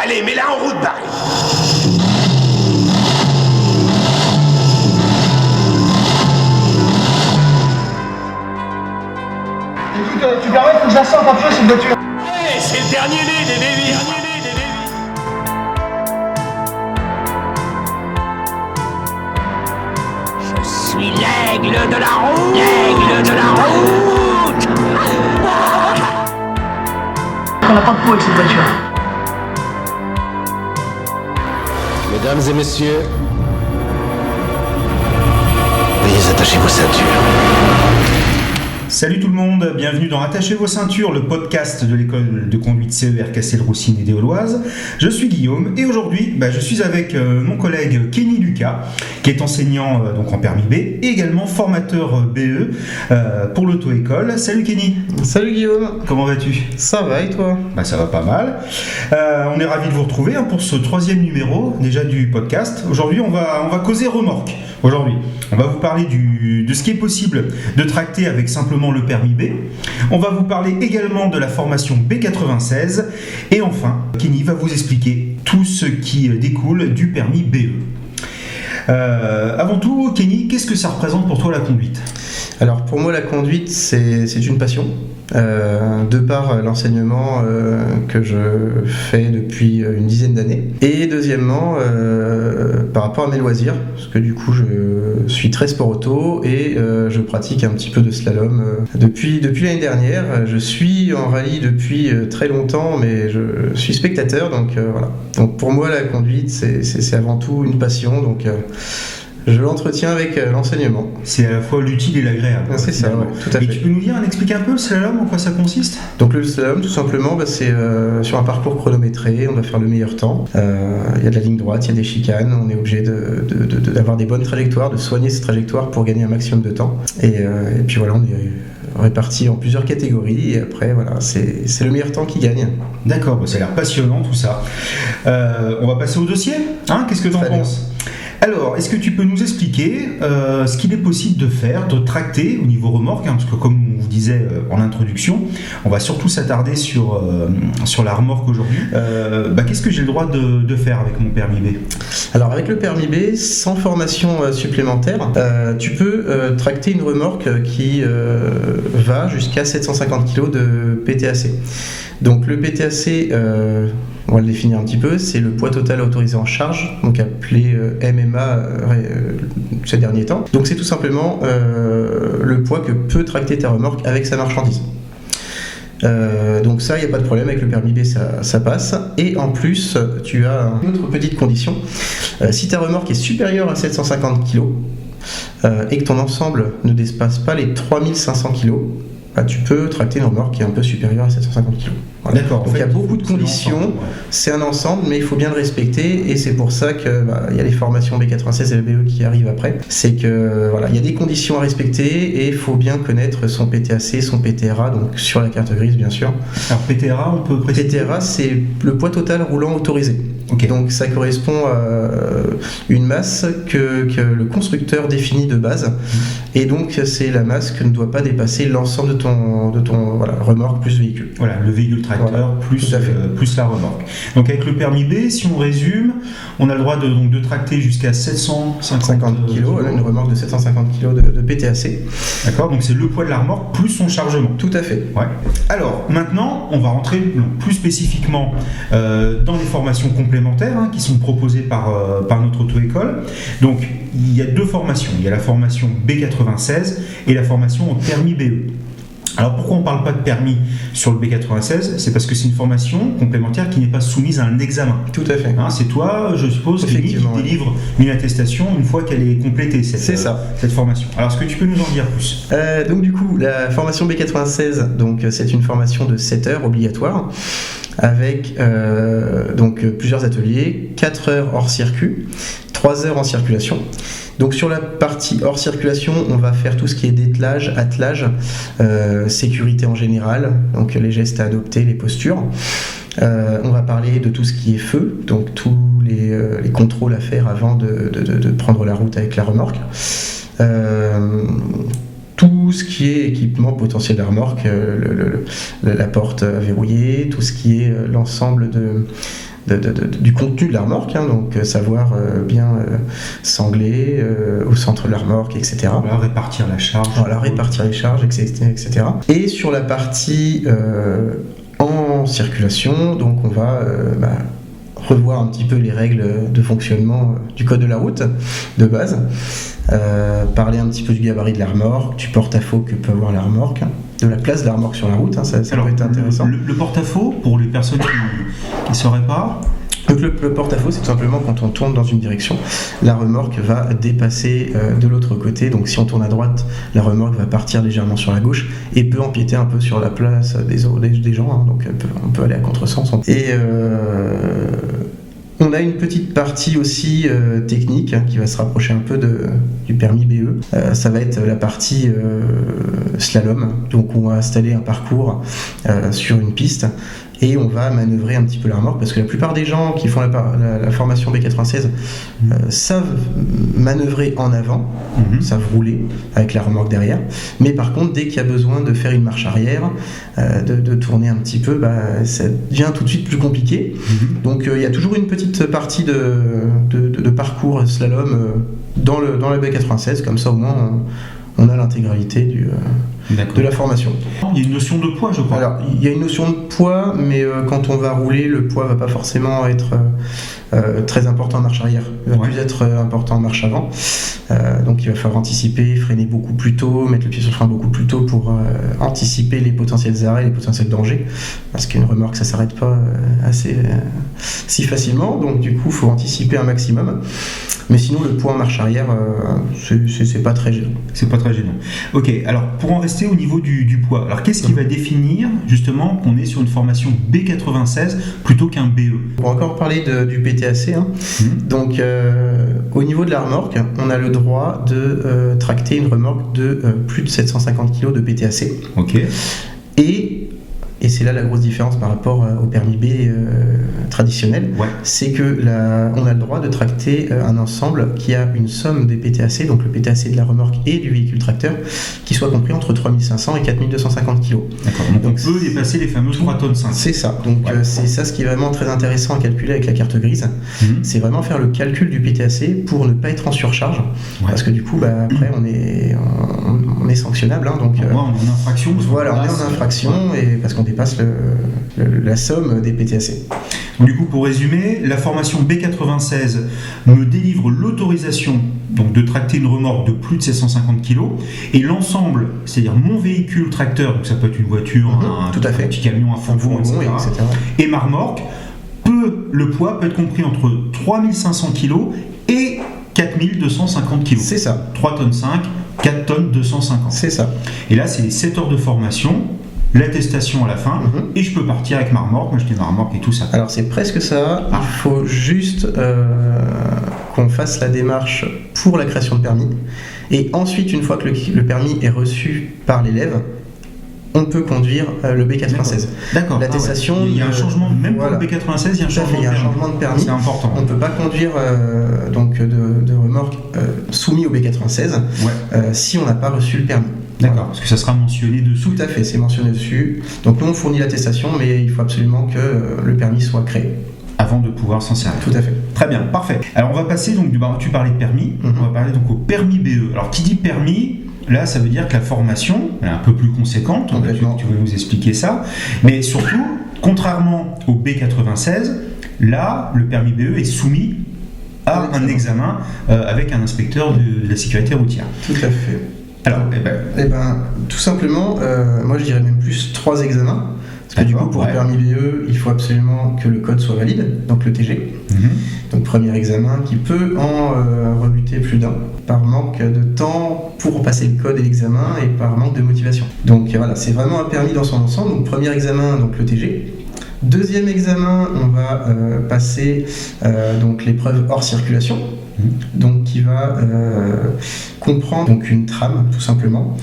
Allez, mets-la en route, Barry. Écoute, tu permets, faut que j'assorte un peu cette voiture. Hey, c'est le dernier né des Lévis. Je suis l'aigle de la route. L'aigle de la route. On n'a pas de peau avec cette voiture. Mesdames et messieurs, Veuillez attacher vos ceintures. Salut tout le monde, bienvenue dans Attachez vos ceintures, le podcast de l'école de conduite CER Cassel-Roussine et des Auloises. Je suis Guillaume et aujourd'hui je suis avec mon collègue Kenny Lucas qui est enseignant donc en permis B et également formateur BE pour l'auto-école. Salut Kenny. Salut Guillaume. Comment vas-tu ? Ça va et toi ? Ça va pas mal. On est ravis de vous retrouver pour ce 3e numéro déjà du podcast. Aujourd'hui on va causer remorque. Aujourd'hui on va vous parler de ce qui est possible de tracter avec simplement le permis B. On va vous parler également de la formation B96 et enfin Kenny va vous expliquer tout ce qui découle du permis BE. Avant tout Kenny, qu'est-ce que ça représente pour toi la conduite ? Alors pour moi la conduite c'est une passion. De par l'enseignement que je fais depuis une dizaine d'années et deuxièmement par rapport à mes loisirs parce que du coup je suis très sport auto et je pratique un petit peu de slalom depuis l'année dernière. Je suis en rallye depuis très longtemps mais je suis spectateur donc voilà. Donc pour moi la conduite c'est avant tout une passion donc je l'entretiens avec l'enseignement. C'est à la fois l'utile et l'agréable. C'est ça, ouais, tout à fait. Et tu peux nous expliquer un peu le slalom, en quoi ça consiste ? Donc le slalom, tout simplement, c'est sur un parcours chronométré, on doit faire le meilleur temps. Il y a de la ligne droite, il y a des chicanes, on est obligé d'avoir des bonnes trajectoires, de soigner ces trajectoires pour gagner un maximum de temps. Et puis voilà, on est répartis en plusieurs catégories et après voilà, c'est le meilleur temps qui gagne. D'accord, ça a l'air passionnant tout ça. On va passer au dossier, qu'est-ce que tu en penses ? Alors, est-ce que tu peux nous expliquer ce qu'il est possible de faire, de tracter au niveau remorque, parce que comme on vous disait en introduction, on va surtout s'attarder sur la remorque aujourd'hui. Qu'est-ce que j'ai le droit de faire avec mon permis B ? Alors avec le permis B, sans formation supplémentaire, tu peux tracter une remorque qui va jusqu'à 750 kg de PTAC. Donc le PTAC, on va le définir un petit peu, c'est le poids total autorisé en charge, donc appelé MMA ces derniers temps. Donc c'est tout simplement le poids que peut tracter ta remorque avec sa marchandise. Donc ça, il n'y a pas de problème, avec le permis B ça passe. Et en plus, tu as une autre petite condition. Si ta remorque est supérieure à 750 kg et que ton ensemble ne dépasse pas les 3500 kg, tu peux tracter une remorque qui est un peu supérieure à 750 kg. Voilà. D'accord. Donc il y a beaucoup de conditions, c'est un ensemble, mais il faut bien le respecter et c'est pour ça que il y a les formations B96 et BE qui arrivent après. C'est que voilà, il y a des conditions à respecter et il faut bien connaître son PTAC, son PTRA, donc sur la carte grise bien sûr. Alors PTRA, on peut préciser. PTRA, c'est le poids total roulant autorisé. Okay. Donc ça correspond à une masse que le constructeur définit de base et donc c'est la masse que ne doit pas dépasser l'ensemble de ton remorque plus véhicule. Voilà, le véhicule tracteur plus la remorque. Donc avec le permis B, si on résume, on a le droit de tracter jusqu'à 750 kg. Une remorque de 750 kg de PTAC. D'accord, donc c'est le poids de la remorque plus son chargement. Tout à fait. Ouais. Alors maintenant, on va rentrer plus spécifiquement dans les formations complémentaires qui sont proposées par notre auto-école. Donc il y a deux formations. Il y a la formation B96 et la formation en permis BE. Alors pourquoi on ne parle pas de permis sur le B96 ? C'est parce que c'est une formation complémentaire qui n'est pas soumise à un examen. Tout à fait. C'est toi, je suppose, qui délivre une attestation une fois qu'elle est complétée, cette formation. Alors est-ce que tu peux nous en dire plus ? Donc du coup, la formation B96, donc, c'est une formation de 7 heures obligatoire avec plusieurs ateliers, 4 heures hors circuit, 3 heures en circulation. Donc sur la partie hors circulation, on va faire tout ce qui est dételage, attelage, sécurité en général, donc les gestes à adopter, les postures. On va parler de tout ce qui est feu, donc tous les contrôles à faire avant de prendre la route avec la remorque. tout ce qui est équipement potentiel de la remorque, la porte verrouillée, tout ce qui est l'ensemble du contenu de la remorque, hein, donc savoir bien sangler au centre de la remorque, etc. Voilà, répartir la charge. Voilà, répartir les charges, etc. Et sur la partie en circulation, donc on va revoir un petit peu les règles de fonctionnement du code de la route de base, parler un petit peu du gabarit de la remorque, du porte-à-faux que peut avoir la remorque, de la place de la remorque sur la route, hein, ça peut être intéressant. Le porte-à-faux, pour les personnes qui ne sauraient pas. Donc le porte-à-faux, c'est tout simplement quand on tourne dans une direction, la remorque va dépasser de l'autre côté. Donc si on tourne à droite, la remorque va partir légèrement sur la gauche et peut empiéter un peu sur la place des gens. Hein, donc on peut aller à contresens. Et on a une petite partie aussi technique, hein, qui va se rapprocher un peu du permis BE. Ça va être la partie slalom. Donc on va installer un parcours sur une piste et on va manœuvrer un petit peu la remorque, parce que la plupart des gens qui font la formation B96 savent manœuvrer en avant, savent rouler avec la remorque derrière, mais par contre dès qu'il y a besoin de faire une marche arrière, de tourner un petit peu, ça devient tout de suite plus compliqué. Donc il y a toujours une petite partie de parcours slalom dans la B96, comme ça au moins on a l'intégralité de la formation. Il y a une notion de poids, je crois. Alors, il y a une notion de poids, mais quand on va rouler, le poids va pas forcément être très important en marche arrière. Il va plus être important en marche avant. Donc il va falloir anticiper, freiner beaucoup plus tôt, mettre le pied sur le frein beaucoup plus tôt pour anticiper les potentiels arrêts, les potentiels dangers. Parce qu'une remorque, ça s'arrête pas si facilement. Donc du coup, il faut anticiper un maximum. Mais sinon, le poids en marche arrière, c'est pas très gênant. C'est pas très gênant. Ok, alors pour en rester au niveau du poids, alors qu'est-ce qui va définir justement qu'on est sur une formation B96 plutôt qu'un BE? On va encore parler du PTAC. Hein. Donc au niveau de la remorque, on a le droit de tracter une remorque de plus de 750 kg de PTAC. Ok. Et c'est là la grosse différence par rapport au permis B traditionnel, c'est que on a le droit de tracter un ensemble qui a une somme des PTAC, donc le PTAC de la remorque et du véhicule tracteur, qui soit compris entre 3500 et 4250 kg. D'accord, donc on peut dépasser les fameuses 3 tonnes 5. C'est ça, donc c'est ça ce qui est vraiment très intéressant à calculer avec la carte grise, c'est vraiment faire le calcul du PTAC pour ne pas être en surcharge, parce que du coup après on est sanctionnable, hein, donc on est en infraction. Voilà, on est en infraction et parce qu'on dépasse la somme des PTAC. Donc, du coup, pour résumer, la formation B96 me délivre l'autorisation donc de tracter une remorque de plus de 750 kg et l'ensemble, c'est-à-dire mon véhicule tracteur, donc ça peut être une voiture, un petit camion, un fourgon, etc. Et ma remorque, le poids peut être compris entre 3500 kg et 4250 kg. C'est ça. 3 tonnes 5, 4 tonnes 250. C'est ça. Et là, c'est les 7 heures de formation, l'attestation à la fin, et je peux partir avec ma remorque, m'acheter ma remorque et tout ça. Alors c'est presque ça, il faut juste qu'on fasse la démarche pour la création de permis, et ensuite une fois que le permis est reçu par l'élève, on peut conduire le B96. D'accord. L'attestation. Il y a un changement, même pour le B96, il y a un changement de permis. C'est important. On ne peut pas conduire de remorque soumis au B96 si on n'a pas reçu le permis. D'accord, parce que ça sera mentionné dessous. Tout à fait, c'est mentionné dessus. Donc nous on fournit l'attestation, mais il faut absolument que le permis soit créé. Avant de pouvoir s'en servir. Tout à fait. Très bien, parfait. Alors on va passer, donc, tu parlais de permis, on va parler donc au permis BE. Alors qui dit permis, là ça veut dire que la formation est un peu plus conséquente, tu vas nous expliquer ça, mais surtout, contrairement au B96, là le permis BE est soumis à un examen avec un inspecteur de la sécurité routière. Tout à fait. Alors, tout simplement, moi je dirais même plus 3 examens. Parce que du coup, pour le permis BE, il faut absolument que le code soit valide, donc le TG. Donc premier examen qui peut en rebuter plus d'un, par manque de temps pour passer le code et l'examen et par manque de motivation. Donc voilà, c'est vraiment un permis dans son ensemble. Donc premier examen, donc le TG. Deuxième examen, on va passer donc l'épreuve hors circulation, donc qui va comprendre donc une trame tout simplement,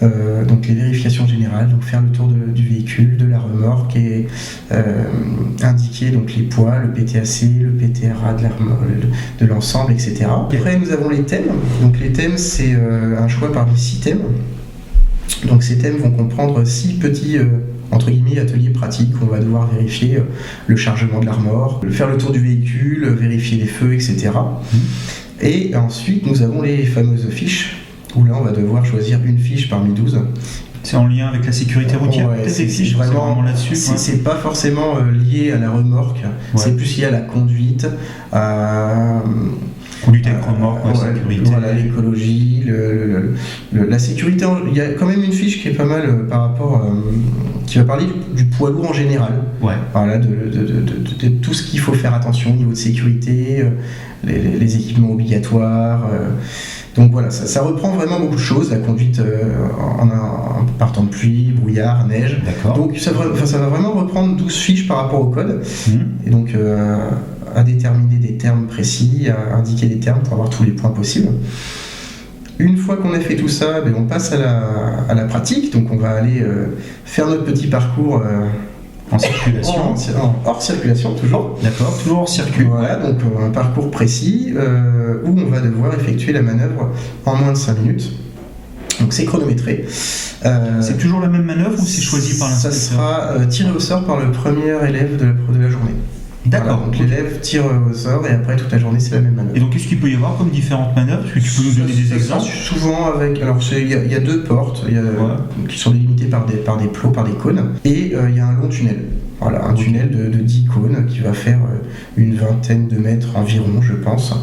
donc les vérifications générales, donc faire le tour du véhicule, de la remorque et indiquer donc les poids, le PTAC, le PTRA de l'ensemble, etc. Et après nous avons les thèmes. Donc les thèmes, c'est un choix parmi 6 thèmes Donc ces thèmes vont comprendre 6 petits entre guillemets ateliers pratiques où on va devoir vérifier le chargement de la remorque, faire le tour du véhicule, vérifier les feux, etc. Et ensuite nous avons les fameuses fiches où là on va devoir choisir une fiche parmi 12. C'est en lien avec la sécurité routière, Ouais, peut-être c'est fiches, vraiment là-dessus. c'est pas forcément lié à la remorque, c'est plus lié à la conduite, à conduite avec remorque, sécurité. Voilà, l'écologie, la sécurité. Il y a quand même une fiche qui est pas mal par rapport, qui va parler du poids lourd en général. Ouais. Voilà, de tout ce qu'il faut faire attention au niveau de sécurité, les équipements obligatoires. Donc voilà, ça reprend vraiment beaucoup de choses, la conduite par temps de pluie, brouillard, neige. D'accord. Donc ça va vraiment reprendre 12 fiches par rapport au code. Et donc à déterminer des termes précis, à indiquer des termes pour avoir tous les points possibles. Une fois qu'on a fait tout ça, on passe à la pratique. Donc on va aller faire notre petit parcours en circulation. Hors circulation, toujours. D'accord, toujours hors circuit. Voilà, donc un parcours précis où on va devoir effectuer la manœuvre en moins de 5 minutes. Donc c'est chronométré. C'est toujours la même manœuvre ou c'est choisi par l'inspecteur ? Ça sera tiré au sort par le premier élève de la journée. D'accord. Voilà, donc l'élève tire au sort et après toute la journée c'est la même manœuvre. Et donc qu'est-ce qu'il peut y avoir comme différentes manœuvres ? Est-ce que tu peux nous donner des exemples ? Souvent avec, alors il y a 2 portes qui sont délimitées par des plots, par des cônes, et il y a un long tunnel. Voilà, un tunnel de 10 cônes qui va faire une vingtaine de mètres environ, je pense.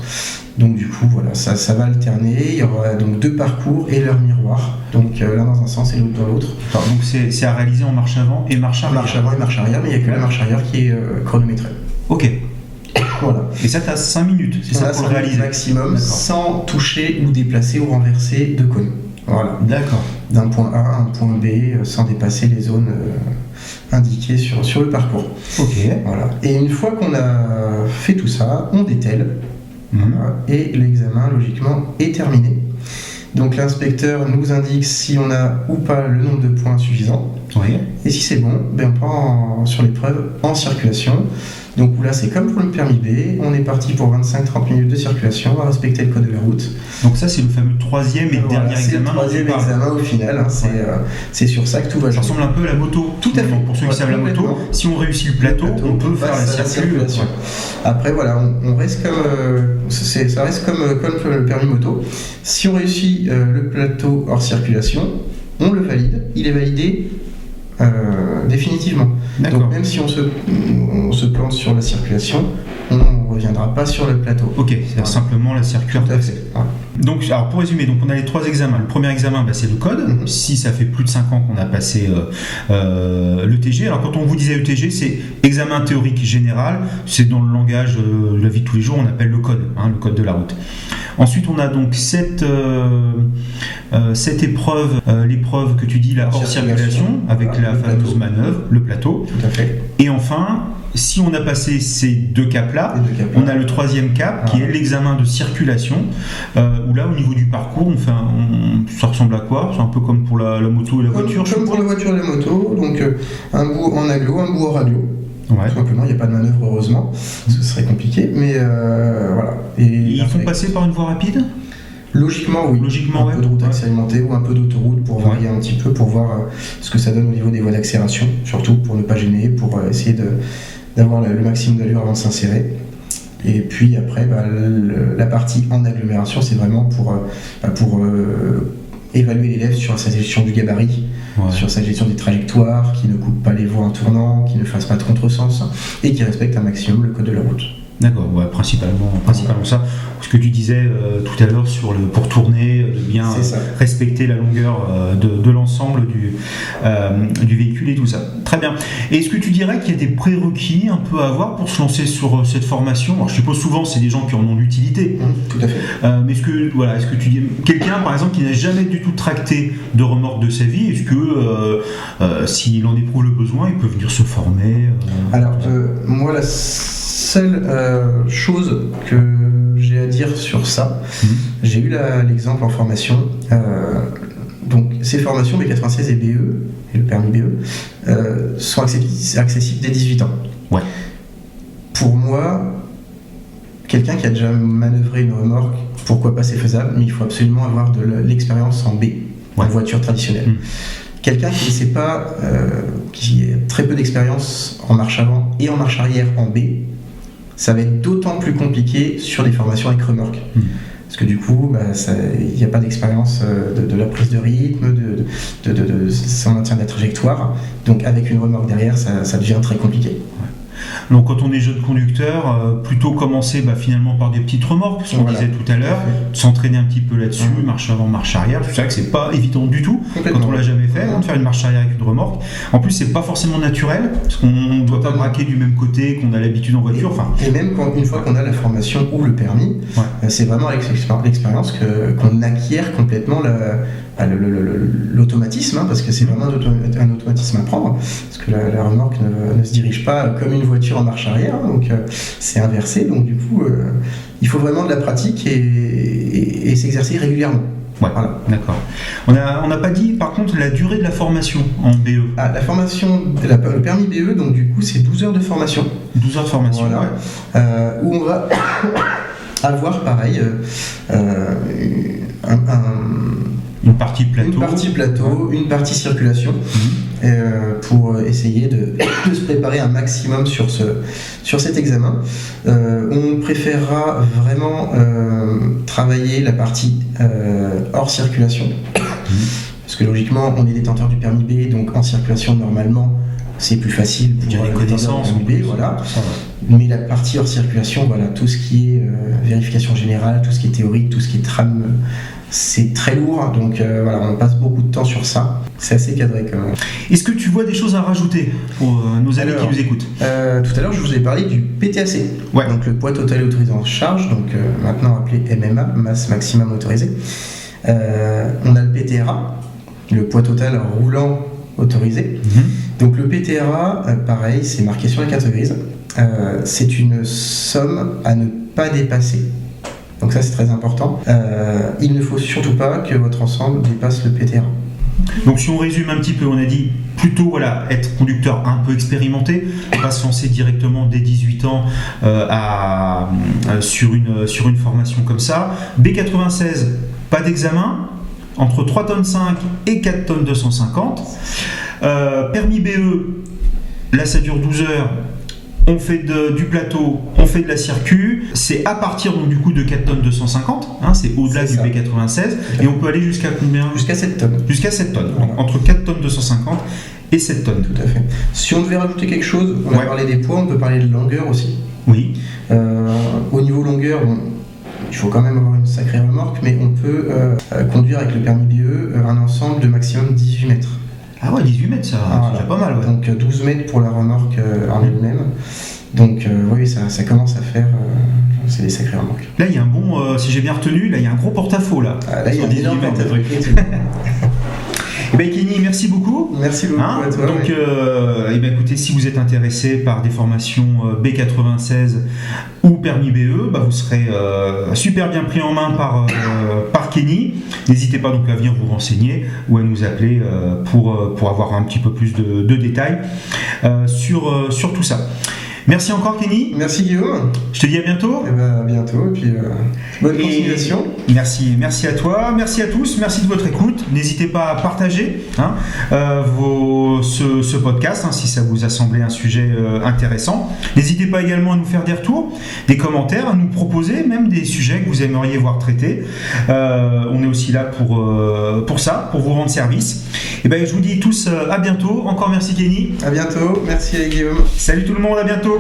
Donc du coup, voilà, ça va alterner. Il y aura donc 2 parcours et leur miroir. Donc l'un dans un sens et l'autre dans l'autre. Donc c'est à réaliser en marche avant et marche arrière. Marche avant et marche arrière, mais il n'y a que la marche arrière qui est chronométrée. Ok. Voilà. Et ça, tu as 5 minutes, c'est ça pour le réaliser maximum, sans toucher ou déplacer ou renverser de cône. Voilà. D'accord. D'un point A à un point B, sans dépasser les zones indiquées sur le parcours. Ok. Voilà. Et une fois qu'on a fait tout ça, on dételle. Voilà, et l'examen, logiquement, est terminé. Donc l'inspecteur nous indique si on a ou pas le nombre de points suffisant. Oui. Et si c'est bon, on part sur l'épreuve en circulation. Donc là, c'est comme pour le permis B, on est parti pour 25-30 minutes de circulation, on va respecter le code de la route. Donc ça, c'est le fameux 3e et dernier examen. C'est le 3e examen au final, c'est sur ça que tout va jouer. Ça ressemble un peu à la moto. Tout à fait. Pour ceux qui savent la moto, si on réussit le plateau, on peut faire la circulation. Après, voilà, on reste comme, ça reste comme le permis moto. Si on réussit le plateau hors circulation, on le valide, il est validé définitivement. D'accord. Donc même si on se plante sur la circulation, on ne reviendra pas sur le plateau. Ok, c'est simplement la circulation. Tout à fait. Voilà. Donc, alors pour résumer, donc on a les 3 examens. Le premier examen, c'est le code. Si ça fait plus de 5 ans qu'on a passé l'ETG. Alors quand on vous disait ETG, c'est examen théorique général. C'est dans le langage de la vie de tous les jours, on appelle le code de la route. Ensuite, on a donc cette épreuve, l'épreuve que tu dis, la hors circulation, avec la fameuse manœuvre, le plateau. Tout à fait. Et enfin, si on a passé ces 2 caps-là, on a le 3e cap qui est l'examen de circulation, où là, au niveau du parcours, ça ressemble à quoi ? C'est un peu comme pour la moto et la voiture. Comme pour la voiture et la moto, donc un bout en agglo, un bout hors agglo. Ouais. Tout simplement, il n'y a pas de manœuvre heureusement, ce serait compliqué, mais voilà. Et ils font passer par une voie rapide ? Logiquement, oui. Un peu de route expérimentée ou un peu d'autoroute pour varier un petit peu, pour voir ce que ça donne au niveau des voies d'accélération, surtout pour ne pas gêner, pour essayer d'avoir le maximum d'allure avant de s'insérer. Et puis après, la partie en agglomération, c'est vraiment pour évaluer l'élève sur sa gestion du gabarit, sur sa gestion des trajectoires, qui ne coupe pas les voies en tournant, qui ne fasse pas de contresens et qui respecte un maximum le code de la route. D'accord, principalement ça. Ce que tu disais tout à l'heure pour tourner, de bien respecter la longueur de l'ensemble du véhicule et tout ça. Très bien. Et est-ce que tu dirais qu'il y a des prérequis un peu à avoir pour se lancer sur cette formation ? Alors je suppose souvent c'est des gens qui en ont l'utilité. Tout à fait. Mais est-ce que tu dis quelqu'un par exemple qui n'a jamais du tout tracté de remorque de sa vie, est-ce que s'il en éprouve le besoin, il peut venir se former Alors moi la seule chose que j'ai à dire sur ça, j'ai eu l'exemple en formation. Donc ces formations B96 et BE, et le permis BE, sont accessibles dès 18 ans. Ouais. Pour moi, quelqu'un qui a déjà manœuvré une remorque, pourquoi pas, c'est faisable, mais il faut absolument avoir de l'expérience en B. en voiture traditionnelle. Quelqu'un qui ne sait pas, qui a très peu d'expérience en marche avant et en marche arrière en B, ça va être d'autant plus compliqué sur des formations avec remorque. Parce que du coup, il n'y a pas d'expérience de la prise de rythme, de son maintien de la trajectoire. Donc avec une remorque derrière, ça devient très compliqué. Donc quand on est jeune conducteur, plutôt commencer finalement par des petites remorques, ce qu'on disait tout à l'heure, s'entraîner un petit peu là-dessus, marche avant, marche arrière. C'est vrai que c'est pas évident du tout quand on l'a jamais fait, de faire une marche arrière avec une remorque. En plus, c'est pas forcément naturel, parce qu'on ne doit pas braquer du même côté qu'on a l'habitude en voiture. Et même une fois qu'on a la formation ou le permis, c'est vraiment avec l'expérience qu'on acquiert complètement l'automatisme, parce que c'est vraiment un automatisme à prendre, parce que la remorque ne se dirige pas comme une voiture en marche arrière, donc c'est inversé, donc du coup il faut vraiment de la pratique et s'exercer régulièrement. Voilà. D'accord. On n'a pas dit par contre la durée de la formation en BE. La formation, le permis BE, donc du coup c'est 12 heures de formation. 12 heures de formation, où on va avoir pareil une partie plateau, une partie circulation, pour essayer de se préparer un maximum sur cet examen. On préférera vraiment travailler la partie hors circulation, parce que logiquement on est détenteur du permis B, donc en circulation normalement c'est plus facile pour les connaissances B, voilà. Mais la partie hors circulation, tout ce qui est vérification générale, tout ce qui est théorique, tout ce qui est tram, c'est très lourd, donc on passe beaucoup de temps sur ça. C'est assez cadré quand même. Est-ce que tu vois des choses à rajouter pour nos amis qui nous écoute? Tout à l'heure, je vous ai parlé du PTAC, donc le poids total autorisé en charge, donc maintenant appelé MMA, masse maximum autorisée. On a le PTRA, le poids total roulant autorisé. Donc le PTRA, pareil, c'est marqué sur la carte grise. C'est une somme à ne pas dépasser. Donc ça c'est très important. Il ne faut surtout pas que votre ensemble dépasse le PTRA. Donc si on résume un petit peu, on a dit plutôt être conducteur un peu expérimenté, pas se lancer directement dès 18 ans sur une formation comme ça. B96, pas d'examen, entre 3 tonnes 5 et 4 tonnes 250. Permis BE, là ça dure 12 heures. On fait du plateau, on fait de la circu, c'est à partir donc du coup de 4 tonnes 250, c'est au-delà du B96, et on peut aller jusqu'à combien? Jusqu'à 7 tonnes. Jusqu'à 7 tonnes, voilà. Entre 4 tonnes 250 et 7 tonnes. Tout à fait. Si on devait rajouter quelque chose, on a parlé des poids, on peut parler de longueur aussi. Oui. Au niveau longueur, il faut quand même avoir une sacrée remorque, mais on peut conduire avec le permis BE un ensemble de maximum 18 mètres. Ah ouais, 18 mètres, c'est déjà pas mal. Donc 12 mètres pour la remorque en elle-même. Donc oui, ça commence à faire... c'est des sacrés remorques. Là, il y a un bon... si j'ai bien retenu, là, il y a un gros porte-à-faux, là. Là, il y a un énorme porte-à-faux. Eh bien, Kenny, merci beaucoup. Merci beaucoup à toi. Donc, écoutez, si vous êtes intéressé par des formations B96 ou permis BE, vous serez super bien pris en main par Kenny. N'hésitez pas donc à venir vous renseigner ou à nous appeler pour avoir un petit peu plus de détails sur tout ça. Merci encore Kenny. Merci Guillaume. Je te dis à bientôt. À bientôt et puis bonne continuation. Merci à toi, merci à tous, merci de votre écoute. N'hésitez pas à partager ce podcast si ça vous a semblé un sujet intéressant. N'hésitez pas également à nous faire des retours, des commentaires, à nous proposer même des sujets que vous aimeriez voir traités. On est aussi là pour ça, pour vous rendre service. Et je vous dis tous à bientôt. Encore merci Kenny. À bientôt, merci Guillaume. Salut tout le monde, à bientôt.